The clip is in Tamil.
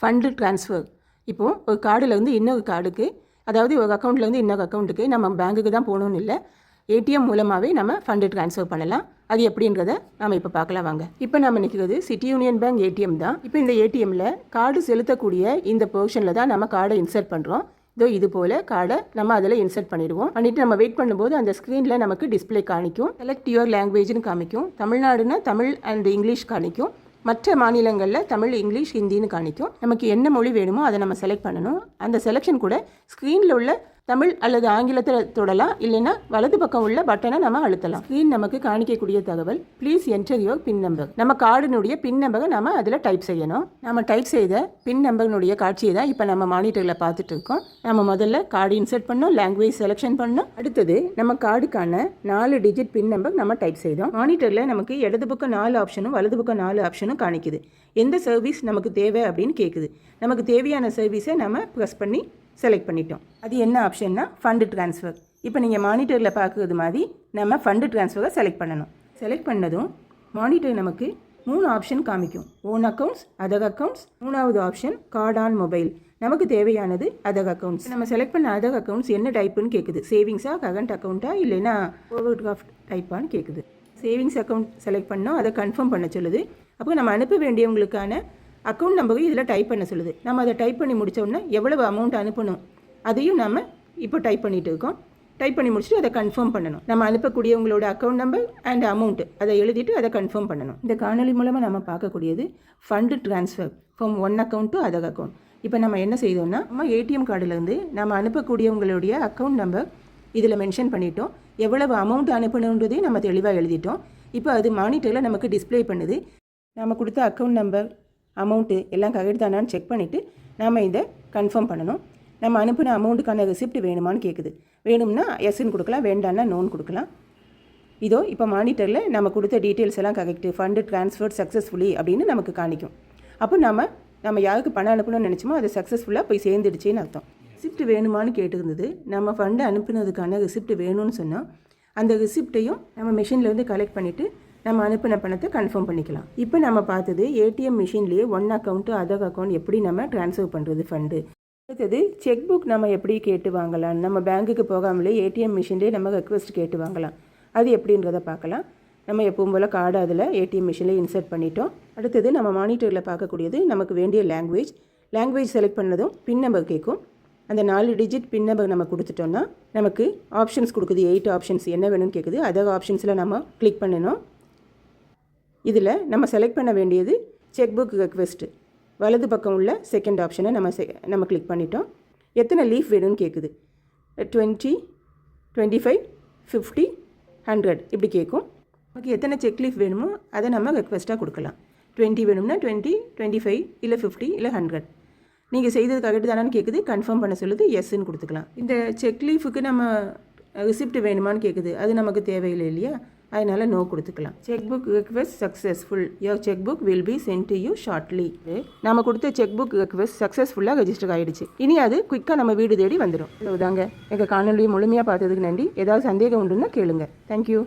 Fund transfer. இப்போது ஒரு கார்டுலேருந்து இன்னொரு கார்டுக்கு, அதாவது ஒரு அக்கௌண்ட்லேருந்து இன்னொரு அக்கௌண்ட்டுக்கு நம்ம பேங்க்குக்கு தான் போகணுன்னு இல்லை, ஏடிஎம் மூலமாகவே நம்ம ஃபண்டு ட்ரான்ஸ்ஃபர் பண்ணலாம். அது எப்படின்றத நம்ம இப்போ பார்க்கலாம் வாங்க. இப்போ நம்ம நிற்கிறது சிட்டி யூனியன் பேங்க் ஏடிஎம் தான். இப்போ இந்த ஏடிஎம்மில் கார்டு செலுத்தக்கூடிய இந்த போர்ஷனில் தான் நம்ம கார்டை இன்சர்ட் பண்ணுறோம். இதோ இது போல் கார்டை நம்ம அதில் இன்சர்ட் பண்ணிடுவோம். பண்ணிவிட்டு நம்ம வெயிட் பண்ணும்போது அந்த ஸ்க்ரீனில் நமக்கு டிஸ்பிளே காணிக்கும். செலக்ட் யுவர் லாங்குவேஜ்னு காமிக்கும். தமிழ்நாடுனா தமிழ் அண்ட் இங்கிலீஷ் காணிக்கும். மற்ற மாநிலங்களில் தமிழ், இங்கிலீஷ், ஹிந்தின்னு காணிக்கும். நமக்கு என்ன மொழி வேணுமோ அதை நம்ம செலக்ட் பண்ணணும். அந்த செலெக்ஷன் கூட ஸ்க்ரீனில் உள்ள தமிழ் அல்லது ஆங்கிலத்தில் தொடலாம், இல்லைன்னா வலது பக்கம் உள்ள பட்டனை நம்ம அழுத்தலாம். ஸ்க்ரீன் நமக்கு காணிக்கக்கூடிய தகவல், please enter your pin number. நம்ம கார்டினுடைய பின் நம்பரை நம்ம அதில் டைப் செய்யணும். நம்ம டைப் செய்த பின் நம்பர்னுடைய காட்சியை தான் இப்போ நம்ம மானிட்டரில் பார்த்துட்டு இருக்கோம். நம்ம முதல்ல கார்டு இன்சர்ட் பண்ணோம், லாங்குவேஜ் செலெக்ஷன் பண்ணோம். அடுத்தது நம்ம கார்டுக்கான 4 டிஜிட் பின் நம்பர் நம்ம டைப் செய்தோம். மானிட்டரில் நமக்கு இடது பக்கம் 4 ஆப்ஷனும் வலது பக்கம் 4 ஆப்ஷனும் காணிக்குது. எந்த சர்வீஸ் நமக்கு தேவை அப்படின்னு கேட்குது. நமக்கு தேவையான சர்வீஸை நம்ம ப்ரெஸ் பண்ணி செலக்ட் பண்ணிட்டோம். அது என்ன ஆப்ஷன்னா ஃபண்டு ட்ரான்ஸ்ஃபர். இப்போ நீங்கள் மானிட்டரில் பார்க்குறது மாதிரி நம்ம ஃபண்டு ட்ரான்ஸ்ஃபரை செலக்ட் பண்ணணும். செலக்ட் பண்ணதும் மானிட்டர் நமக்கு 3 ஆப்ஷன் காமிக்கும். ஓன் அக்கௌண்ட்ஸ், அதர் அக்கௌண்ட்ஸ், 3வது ஆப்ஷன் கார்டு ஆன் மொபைல். நமக்கு தேவையானது அதர் அக்கௌண்ட்ஸ். நம்ம செலக்ட் பண்ண அதர் அக்கௌண்ட்ஸ் என்ன டைப்புன்னு கேட்குது. சேவிங்ஸா, கரண்ட் அக்கௌண்ட்டா, இல்லைன்னா ஓவர் டிராஃப்ட் டைப்பான்னு கேட்குது. சேவிங்ஸ் அக்கௌண்ட் செலக்ட் பண்ணோம், அதை கன்ஃபார்ம் பண்ண சொல்லுது. அப்போ நம்ம அனுப்ப வேண்டியவங்களுக்கான அக்கௌண்ட் நம்பரும் இதில் டைப் பண்ண சொல்லுது. நம்ம அதை டைப் பண்ணி முடித்தோடனே எவ்வளவு அமௌண்ட் அனுப்பணும் அதையும் நம்ம இப்போ டைப் பண்ணிகிட்டு இருக்கோம். டைப் பண்ணி முடிச்சுட்டு அதை கன்ஃபார்ம் பண்ணணும். நம்ம அனுப்பக்கூடியவங்களோட அக்கௌண்ட் நம்பர் அண்ட் அமௌண்ட்டு அதை எழுதிட்டு அதை கன்ஃபார்ம் பண்ணணும். இந்த காணொலி மூலமாக நம்ம பார்க்கக்கூடியது fund transfer from one account to other account. இப்போ நம்ம என்ன செய்தோம்னா, நம்ம ஏடிஎம் கார்டுலேருந்து நம்ம அனுப்பக்கூடியவங்களுடைய அக்கௌண்ட் நம்பர் இதில் மென்ஷன் பண்ணிட்டோம். எவ்வளவு அமௌண்ட் அனுப்பணுன்றதையும் நம்ம தெளிவாக எழுதிட்டோம். இப்போ அது மானிட்டரில் நமக்கு டிஸ்பிளே பண்ணுது. நம்ம கொடுத்த அக்கௌண்ட் நம்பர், அமௌண்ட்டு எல்லாம் கரெக்ட் தானான்னு செக் பண்ணிவிட்டு நம்ம இதை கன்ஃபார்ம் பண்ணணும். நம்ம அனுப்பின அமௌண்ட்டுக்கான ரெசிப்ட் வேணுமான்னு கேட்குது. வேணும்னா எஸ்ன்னு கொடுக்கலாம், வேண்டான்னா நோன் கொடுக்கலாம். இதோ இப்போ மானிட்டரில் நம்ம கொடுத்த டீட்டெயில்ஸ் எல்லாம் கரெக்டு, ஃபண்டு ட்ரான்ஸ்ஃபர் சக்ஸஸ்ஃபுல்லி அப்படின்னு நமக்கு காணிக்கும். அப்போ நம்ம யாருக்கு பணம் அனுப்பணும்னு நினச்சோமோ அது சக்ஸஸ்ஃபுல்லாக போய் சேர்ந்துடுச்சின்னு அர்த்தம். ரிசிப்ட் வேணுமான்னு கேட்டுருந்தது. நம்ம ஃபண்டு அனுப்பினதுக்கான ரிசிப்ட் வேணும்னு சொன்னால் அந்த ரிசிப்டையும் நம்ம மிஷின்லேருந்து கலெக்ட் பண்ணிவிட்டு நம்ம அனுப்பின பணத்தை கன்ஃபார்ம் பண்ணிக்கலாம். இப்போ நம்ம பார்த்தது ஏடிஎம் மிஷின்லேயே ஒன் அக்கௌண்ட்டு அதர் அக்கௌண்ட் எப்படி நம்ம ட்ரான்ஸ்ஃபர் பண்ணுறது ஃபண்டு. அடுத்தது செக் புக் நம்ம எப்படி கேட்டு வாங்கலாம். நம்ம பேங்க்குக்கு போகாமலே ஏடிஎம் மிஷின்லேயே நம்ம ரெக்வஸ்ட் கேட்டு வாங்கலாம். அது எப்படின்றத பார்க்கலாம். நம்ம எப்பவும் போல் கார்டு அதில் ஏடிஎம் மிஷினில் இன்சர்ட் பண்ணிட்டோம். அடுத்தது நம்ம மானிட்டரில் பார்க்கக்கூடியது நமக்கு வேண்டிய லாங்குவேஜ் செலக்ட் பண்ணதும் பின் நம்பர் கேட்கும். அந்த 4 டிஜிட் பின் நம்பர் நம்ம கொடுத்துட்டோம்னா நமக்கு ஆப்ஷன்ஸ் கொடுக்குது. 8 ஆப்ஷன்ஸ் என்ன வேணும்னு கேட்குது. அதர் ஆப்ஷன்ஸில் நம்ம கிளிக் பண்ணணும். இதில் நம்ம செலக்ட் பண்ண வேண்டியது செக் புக் ரெக்வெஸ்ட்டு. வலது பக்கம் உள்ள செகண்ட் ஆப்ஷனை நம்ம கிளிக் பண்ணிட்டோம். எத்தனை லீஃப் வேணும்னு கேட்குது. 20, 25, 50, 100 இப்படி கேட்கும். நமக்கு எத்தனை செக் லீஃப் வேணுமோ அதை நம்ம ரெக்வெஸ்ட்டாக கொடுக்கலாம். 20 வேணும்னா 20, 25 இல்லை 50 இல்லை 100. நீங்கள் செய்தது கரெக்டு தானான்னு கேட்குது. கன்ஃபார்ம் பண்ண சொல்லுது, எஸ்ன்னு கொடுத்துக்கலாம். இந்த செக் லீஃபுக்கு நம்ம ரிசிப்ட் வேணுமான்னு கேட்குது. அது நமக்கு தேவையில்லை இல்லையா, அதனால் நோ கொடுத்துக்கலாம். Check book request successful, your check book will be sent to you shortly. நம்ம கொடுத்த செக் புக் ரெக்வெஸ்ட் சக்ஸஸ்ஃபுல்லாக ரெஜிஸ்டர் ஆகிடுச்சு. இனி அது குயிக்காக நம்ம வீடு தேடி வந்துடும். அவ்வளோதாங்க. எங்கள் காணொலியை முழுமையாக பார்த்ததுக்கு நன்றி. ஏதாவது சந்தேகம் உண்டுன்னா கேளுங்க. தேங்க்யூ.